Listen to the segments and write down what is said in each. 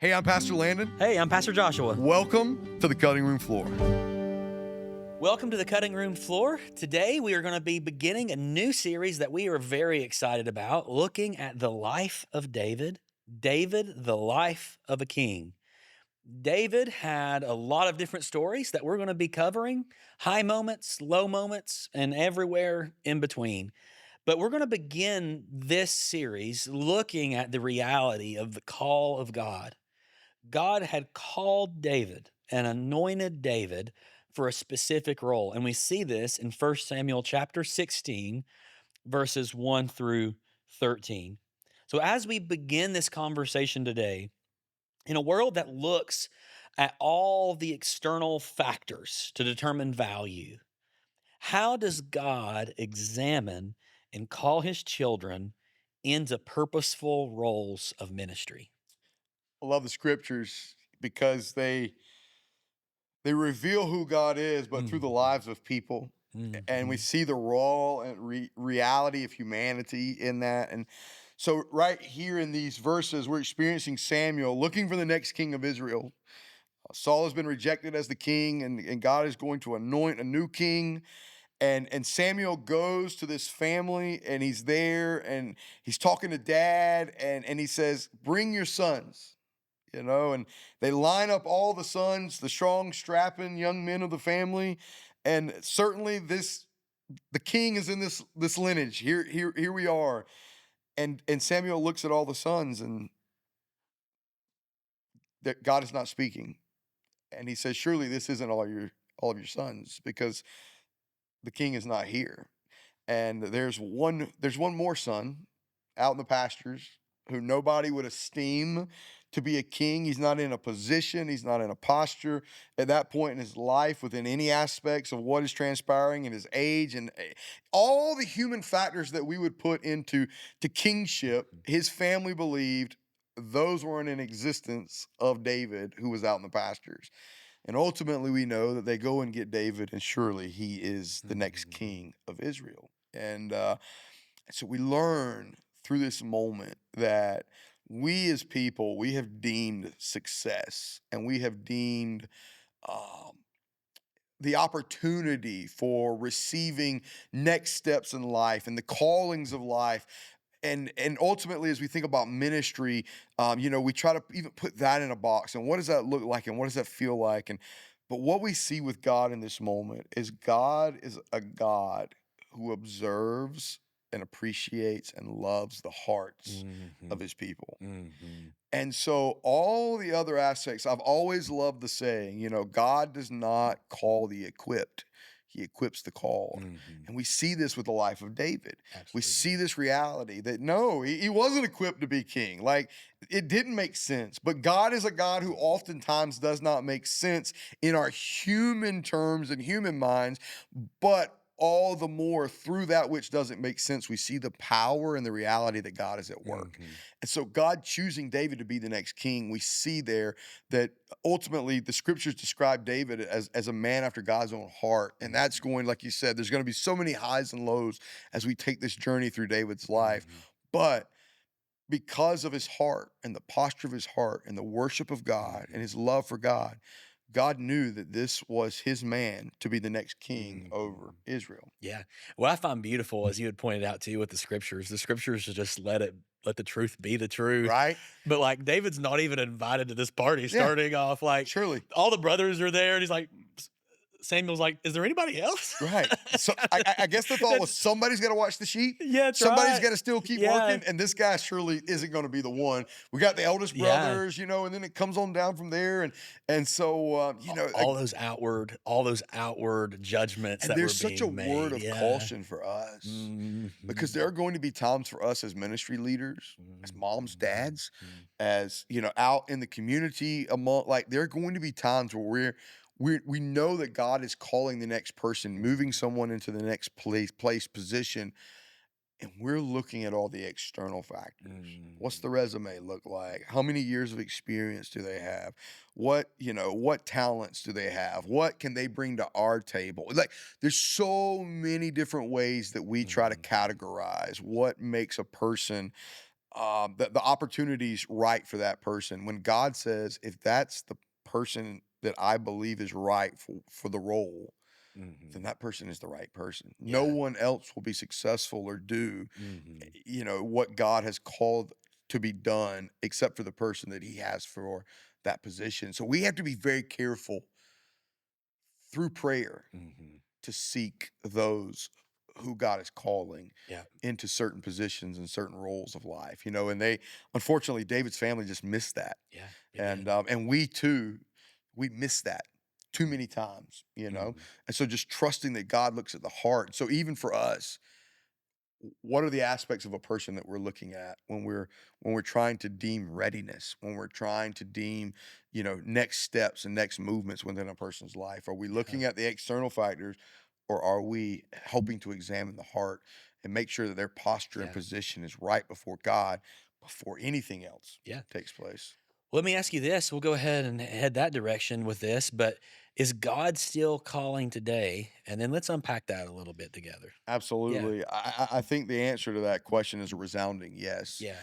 Hey, I'm Pastor Landon. Hey, I'm Pastor Joshua. Welcome to the cutting room floor. Welcome to the cutting room floor. Today, we are going to be beginning a new series that we are very excited about, looking at the life of David. David, the life of a king. David had a lot of different stories that we're going to be covering, high moments, low moments, and everywhere in between. But we're going to begin this series looking at the reality of the call of God. God had called David and anointed David for a specific role. And we see this in 1 Samuel chapter 16, verses 1 through 13. So as we begin this conversation today, in a world that looks at all the external factors to determine value, how does God examine and call his children into purposeful roles of ministry? I love the scriptures because they reveal who God is, but through the lives of people. And we see the raw and reality of humanity in that. And so right here in these verses, we're experiencing Samuel looking for the next king of Israel. Saul has been rejected as the king, and God is going to anoint a new king. And Samuel goes to this family, and he's there, and he's talking to dad, and he says, bring your sons. And they line up all the sons, the strong, strapping young men of the family. And certainly the king is in this lineage. Here we are. And Samuel looks at all the sons, and that God is not speaking. And he says, surely this isn't all of your sons, because the king is not here. And there's one more son out in the pastures who nobody would esteem to be a king. He's not in a position, he's not in a posture at that point in his life within any aspects of what is transpiring in his age and all the human factors that we would put into kingship. His family believed those weren't in existence of David, who was out in the pastures. And ultimately, we know that they go and get David, and surely he is the next king of Israel. And so we learn through this moment that we as people, we have deemed success, and we have deemed the opportunity for receiving next steps in life and the callings of life. And ultimately, as we think about ministry, we try to even put that in a box. And what does that look like? And what does that feel like? But what we see with God in this moment is God is a God who observes and appreciates and loves the hearts of his people. And so all the other aspects, I've always loved the saying, God does not call the equipped. He equips the called. And we see this with the life of David. Absolutely. We see this reality that no, he wasn't equipped to be king. Like, it didn't make sense. But God is a God who oftentimes does not make sense in our human terms and human minds, but all the more through that which doesn't make sense, we see the power and the reality that God is at work. And so God choosing David to be the next king, we see there that ultimately the scriptures describe David as a man after God's own heart. And that's going, like you said, there's going to be so many highs and lows as we take this journey through David's life. But because of his heart and the posture of his heart and the worship of God and his love for God, God knew that this was his man to be the next king over Israel. Yeah. What I find beautiful, as you had pointed out too, with the scriptures just let the truth be the truth. Right? But like David's not even invited to this party starting off. Like, Surely. all the brothers are there, and he's like, Samuel's like, is there anybody else? Right. So I guess the thought was somebody's got to watch the sheep. Yeah, that's Somebody's right. got to still keep Yeah. working. And this guy surely isn't going to be the one. We got the eldest brothers, and then it comes on down from there. And so, all those outward judgments and that there's were being such a made. word of caution for us because there are going to be times for us as ministry leaders, as moms, dads, as, out in the community there are going to be times where we know that God is calling the next person, moving someone into the next place, position, and we're looking at all the external factors. What's the resume look like? How many years of experience do they have? What talents do they have? What can they bring to our table? Like, there's so many different ways that we try to categorize what makes a person the opportunity's right for that person. When God says, if that's the person that I believe is right for the role, then Mhm. that person is the right person. No Yeah. one else will be successful or do, Mhm. what God has called to be done except for the person that he has for that position. So we have to be very careful through prayer Mhm. to seek those who God is calling Yeah. into certain positions and certain roles of life, and they unfortunately David's family just missed that. Yeah. It And did. we too, we miss that too many times. Mhm. And so just trusting that God looks at the heart. So even for us, what are the aspects of a person that we're looking at when we're trying to deem readiness, when we're trying to deem, next steps and next movements within a person's life? Are we Yeah. looking at the external factors, or are we helping to examine the heart and make sure that their posture and Yeah. position is right before God before anything else Yeah. takes place? Let me ask you this. We'll go ahead and head that direction with this, but is God still calling today? And then let's unpack that a little bit together. Yeah. Absolutely. I think the answer to that question is a resounding yes. Yeah.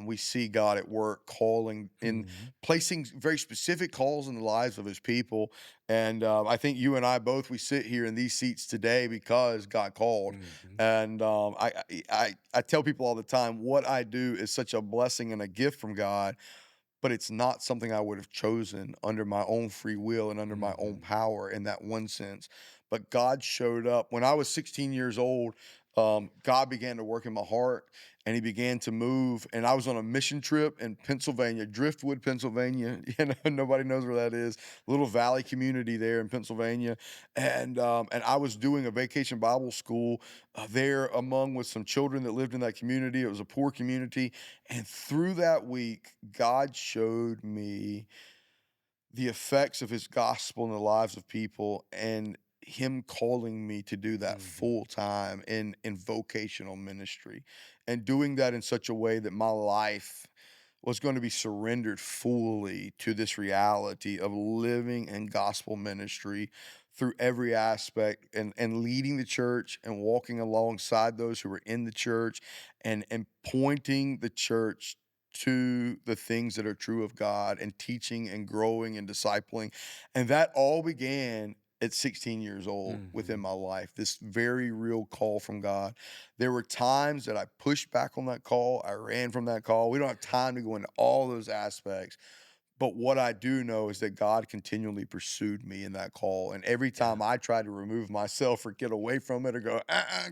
We see God at work calling in, Mhm. placing very specific calls in the lives of his people. And I think you and I both, we sit here in these seats today because God called. Mhm. And I tell people all the time, what I do is such a blessing and a gift from God, but it's not something I would have chosen under my own free will and under my own Mhm. power in that one sense. But God showed up when I was 16 years old. God began to work in my heart, and he began to move. And I was on a mission trip in Pennsylvania, Driftwood, Pennsylvania. Nobody knows where that is. Little valley community there in Pennsylvania. And I was doing a vacation Bible school there among with some children that lived in that community. It was a poor community, and through that week, God showed me the effects of his gospel in the lives of people, and him calling me to do that Mhm. full time in vocational ministry, and doing that in such a way that my life was going to be surrendered fully to this reality of living in gospel ministry through every aspect, and leading the church and walking alongside those who were in the church, and pointing the church to the things that are true of God, and teaching and growing and discipling. And that all began at 16 years old within Mhm. my life, this very real call from God. There were times that I pushed back on that call. I ran from that call. We don't have time to go into all those aspects. But what I do know is that God continually pursued me in that call. And every Yeah. time I tried to remove myself or get away from it or go,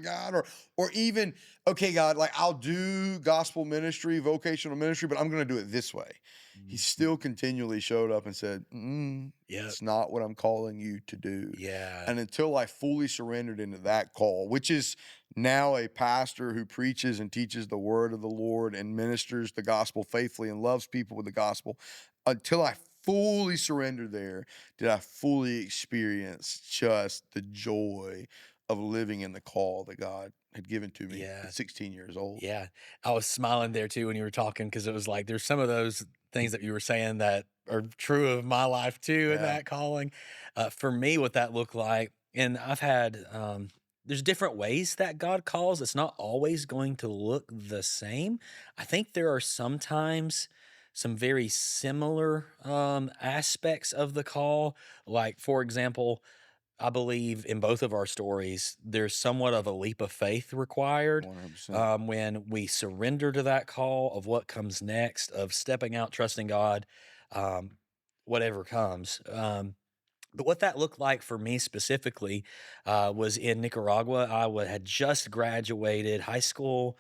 God, or even, okay, God, like I'll do gospel ministry, vocational ministry, but I'm going to do it this way. He Mhm. still continually showed up and said, Yep. it's not what I'm calling you to do. Yeah. And until I fully surrendered into that call, which is now a pastor who preaches and teaches the word of the Lord and ministers the gospel faithfully and loves people with the gospel, until I fully surrendered there, did I fully experience just the joy of living in the call that God had given to me at Yeah. 16 years old. Yeah. I was smiling there too when you were talking because it was like there's some of those things that you were saying that are true of my life too in Yeah. that calling. For me, what that looked like, and I've had, there's different ways that God calls. It's not always going to look the same. I think there are sometimes some very similar aspects of the call. Like, for example, I believe in both of our stories, there's somewhat of a leap of faith required 100%. when we surrender to that call of what comes next, of stepping out, trusting God, um, whatever comes. But what that looked like for me specifically was in Nicaragua. Had just graduated high school,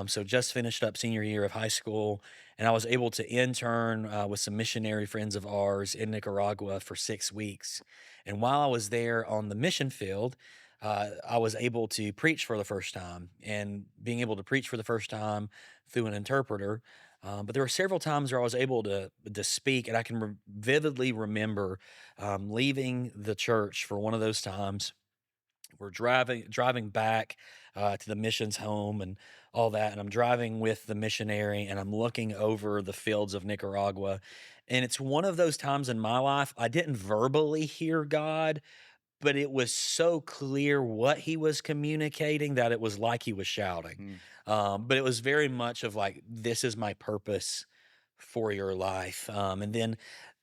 so just finished up senior year of high school, and I was able to intern with some missionary friends of ours in Nicaragua for 6 weeks. And while I was there on the mission field, I was able to preach for the first time, and being able to preach for the first time through an interpreter. But there were several times where I was able to speak, and I can vividly remember leaving the church for one of those times. We're driving back to the missions home and all that, and I'm driving with the missionary, and I'm looking over the fields of Nicaragua, and it's one of those times in my life I didn't verbally hear God, but it was so clear what he was communicating that it was like he was shouting. Mm, But it was very much of like, "This is my purpose for your life." And then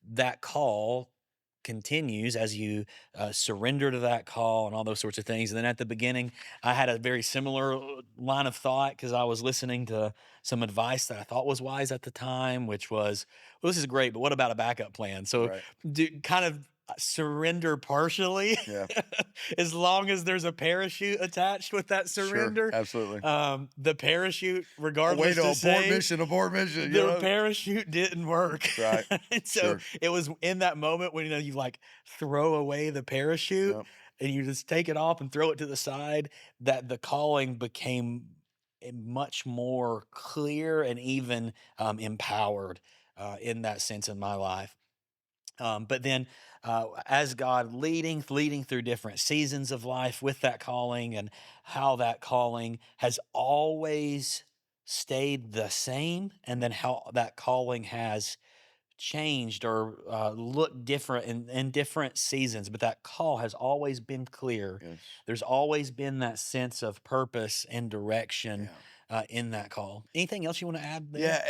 that call continues as you surrender to that call and all those sorts of things. And then at the beginning, I had a very similar line of thought because I was listening to some advice that I thought was wise at the time, which was, "Well, this is great, but what about a backup plan?" So, right. do kind of surrender partially Yeah. as long as there's a parachute attached with that Sure. surrender. Absolutely. The parachute, Oh, wait, regardless no, to say, abort mission, you the know? parachute didn't work. Right. And so Sure. it was in that moment when, you like, throw away the parachute Yep. and you just take it off and throw it to the side, that the calling became much more clear and even, empowered, in that sense in my life. But then, as God leading through different seasons of life with that calling, and how that calling has always stayed the same, and then how that calling has changed or looked different in different seasons, but that call has always been clear. Yes. There's always been that sense of purpose and direction Yeah. in that call. Anything else you want to add there? Yeah,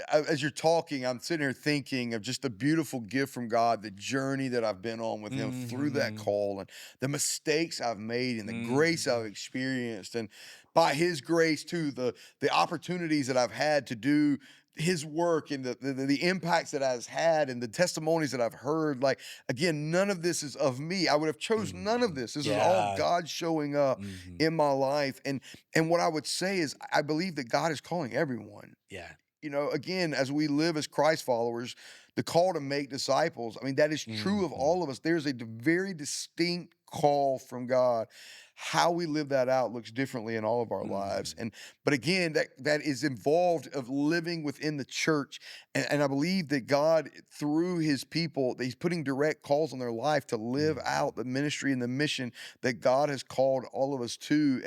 as you're talking, I'm sitting here thinking of just the beautiful gift from God, the journey that I've been on with Him through that Hmm. call, and the mistakes I've made, and the grace I've Hmm. experienced, and by His grace too, the opportunities that I've had to do His work, and the impacts that I've had, and the testimonies that I've heard. Like, again, none of this is of me. I would have chose none of Hmm. this. This is all Yeah. God showing up Mhm. in my life, and what I would say is, I believe that God is calling everyone. Yeah. Again, as we live as Christ followers, the call to make disciples, I mean, that is true of Mhm. all of us. There's a very distinct call from God. How we live that out looks differently in all of our lives. Mhm. But again, that is involved of living within the church. And I believe that God, through his people, that he's putting direct calls on their life to live Mhm. out the ministry and the mission that God has called all of us to.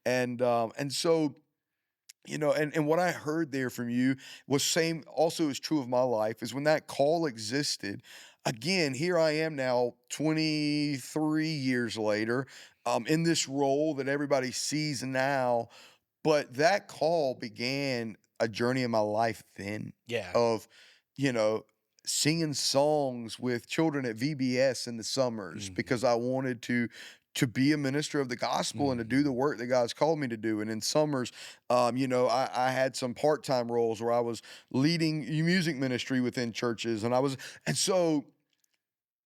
And so and what I heard there from you was same also is true of my life, is when that call existed. Again, here I am now 23 years later, in this role that everybody sees now, but that call began a journey in my life then Yeah. of, you know, singing songs with children at VBS in the summers Mhm. because I wanted to be a minister of the gospel and to do the Mhm. work that God's called me to do. And in summers, I had some part-time roles where I was leading music ministry within churches, and so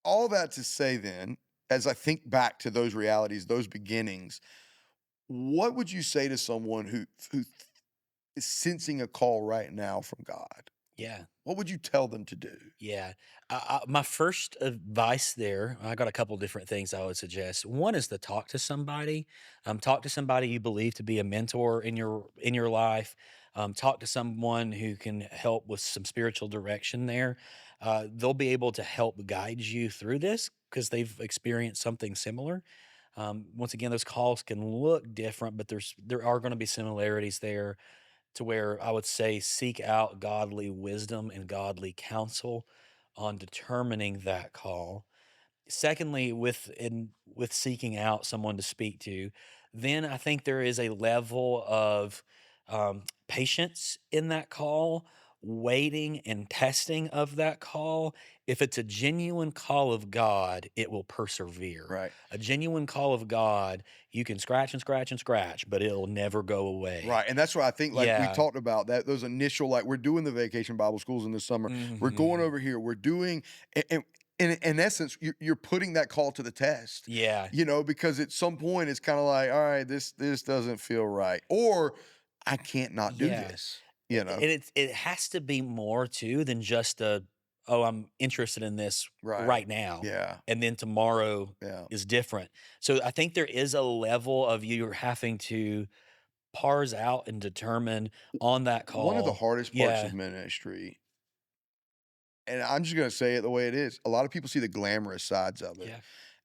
all that to say then, as I think back to those realities, those beginnings, what would you say to someone who is sensing a call right now from God? Yeah. What would you tell them to do? Yeah. My first advice there, I got a couple different things I would suggest. One is to talk to somebody. Talk to somebody you believe to be a mentor in your life. Talk to someone who can help with some spiritual direction there. They'll be able to help guide you through this because they've experienced something similar. Once again, those calls can look different, but there are going to be similarities there, to where I would say seek out godly wisdom and godly counsel on determining that call. Secondly, with seeking out someone to speak to, then I think there is a level of patience in that call, waiting and testing of that call. If it's a genuine call of God, it will persevere. Right. A genuine call of God, you can scratch and scratch and scratch, but it'll never go away. Right, and that's why I think, like, we Yeah. talked about that those initial, like, we're doing the vacation Bible schools in the summer. We're going Mhm. over here. We're doing and in essence, you're putting that call to the test, Yeah. because at some point it's kinda like, "All right, this doesn't feel right," or, "I can't not do Yeah. this," And it has to be more too than just "Oh, I'm interested in this Right. right now, Yeah, and then tomorrow yeah. is different." So I think there is a level of you having to parse out and determine on that One of the call. hardest parts of Yeah. ministry, and I'm just gonna say it the way it is, a lot of people see the glamorous sides of it. Yeah.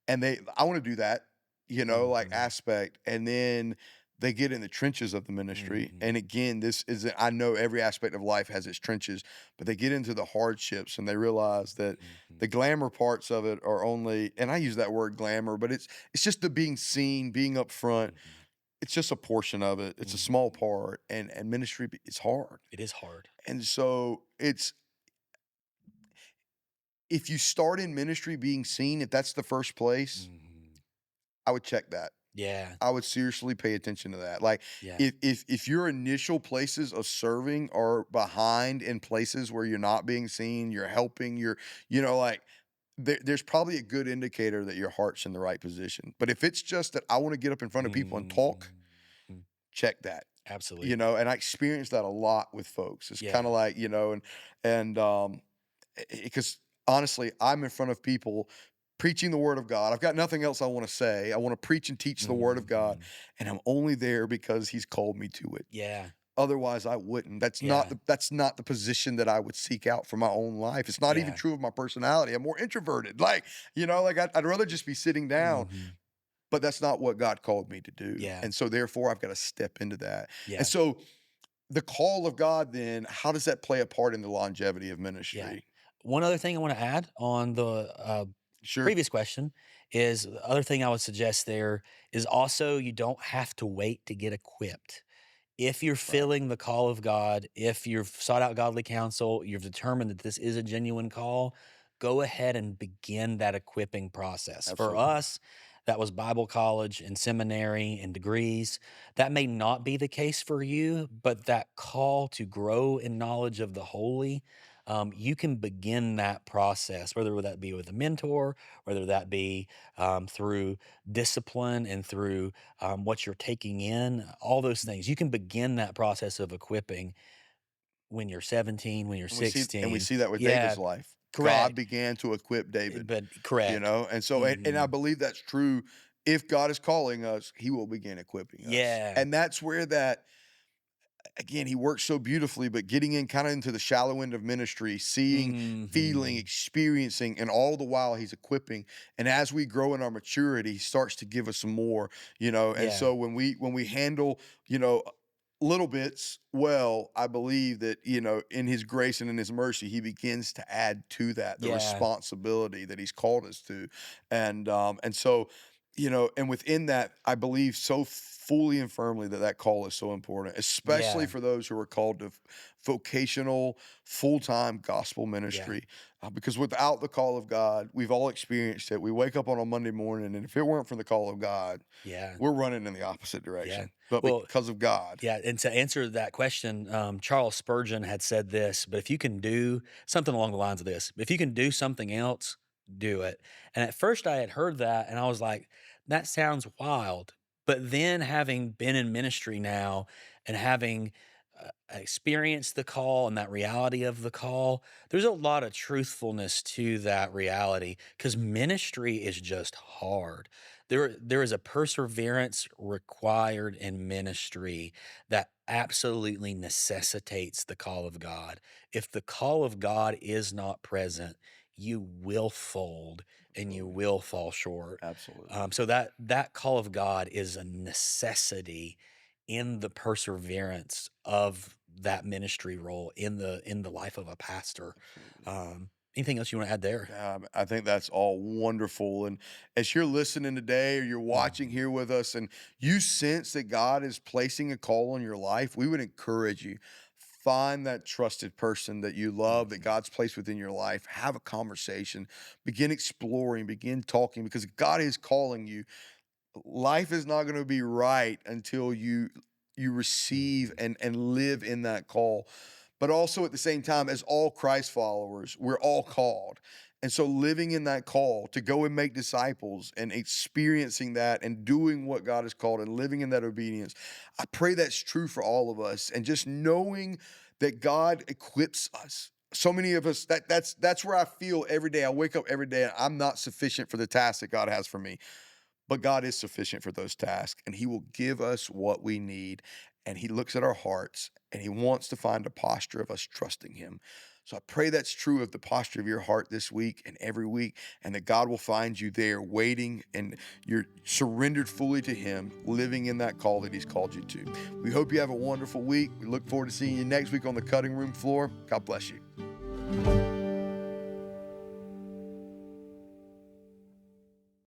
And I wanna do that, like, Mhm. aspect, and then they get in the trenches of the ministry. Mhm. And again, this is, I know every aspect of life has its trenches, but they get into the hardships and they realize that Mhm. the glamour parts of it are only, and I use that word glamour, but it's just the being seen, being up front. Mhm. It's just a portion of it. It's a small Mhm. part, and ministry is hard. It is hard. And so it's, if you start in ministry being seen, if that's the first place, Mhm. I would check that. Yeah. I would seriously pay attention to that. Like, Yeah. if your initial places of serving are behind in places where you're not being seen, you're helping, like, there's probably a good indicator that your heart's in the right position. But if it's just that I want to get up in front of people and talk, Mhm. check that. Absolutely. And I experienced that a lot with folks. It's kind Yeah. of like, and because honestly, I'm in front of people preaching the word of God. I've got nothing else I want to say. I want to preach and teach the word of God, Mhm. and I'm only there because he's called me to it. Yeah. Otherwise, I wouldn't. Yeah. That's not the position that I would seek out for my own life. It's not even Yeah. true of my personality. I'm more introverted. Like, I'd rather just be sitting down, Mhm. but that's not what God called me to do. Yeah. And so therefore I've got to step into that. And Yeah. so the call of God then, how does that play a part in the longevity of Yeah. ministry? One other thing I wanna add on the, Sure. previous question is the other thing I would suggest there is also you don't have to wait to get equipped. If you're Right. feeling the call of God, if you've sought out godly counsel, you've determined that this is a genuine call, go ahead and begin that equipping process. For Absolutely. us, that was Bible college and seminary and degrees. That may not be the case for you, but that call to grow in knowledge of the holy, you can begin that process, whether that be with a mentor, whether that be through discipline and through what you're taking in, all those things. You can begin that process of equipping when you're 17, when you're And we 16. see that with Yeah, David's life. God correct. began to equip David, But correct. and so, and I Mhm. believe that's true. If God is calling us, he will begin equipping us. Yeah. And that's where that, again, he works so beautifully, but getting in kind of into the shallow end of ministry, seeing, feeling, Mhm. experiencing, and all the while he's equipping. And as we grow in our maturity, he starts to give us some more, And Yeah. so when we handle, little bits well, I believe that, in his grace and in his mercy, he begins to add to that the Yeah. responsibility that he's called us to. And so and within that, I believe so fully and firmly that that call is so important, especially Yeah. for those who are called to vocational, full-time gospel Yeah. ministry. Because without the call of God, we've all experienced it. We wake up on a Monday morning, and if it weren't for the call of God, Yeah. we're running in the opposite Yeah. direction. But Well, because of God, yeah, and to answer that question, Charles Spurgeon had said this, but if you can do something along the lines of this, if you can do something else, do it. And at first I had heard that and I was like, that sounds wild. But then having been in ministry now and having experienced the call and that reality of the call, there's a lot of truthfulness to that reality because ministry is just hard. There is a perseverance required in ministry that absolutely necessitates the call of God. If the call of God is not present, you will fold and you absolutely, will fall short. absolutely, So that call of God is a necessity in the perseverance of that ministry role in the life of a pastor. absolutely. Anything else you want to add there? I think that's all wonderful. And as you're listening today or you're watching Mhm. here with us and you sense that God is placing a call on your life, we would encourage you. Find that trusted person that you love, that Mhm. God's placed within your life. Have a conversation. Begin exploring, begin talking because God is calling you. Life is not going to be right until you receive Mhm. and live in that call. But also at the same time, as all Christ followers, we're all called. And so living in that call to go and make disciples and experiencing that and doing what God has called and living in that obedience, I pray that's true for all of us. And just knowing that God equips us. So many of us, that's where I feel every day. I wake up every day and I'm not sufficient for the task that God has for me. But God is sufficient for those tasks, and He will give us what we need. And He looks at our hearts and He wants to find a posture of us trusting Him. So I pray that's true of the posture of your heart this week and every week, and that God will find you there waiting and you're surrendered fully to Him, living in that call that He's called you to. We hope you have a wonderful week. We look forward to seeing you next week on the cutting room floor. God bless you.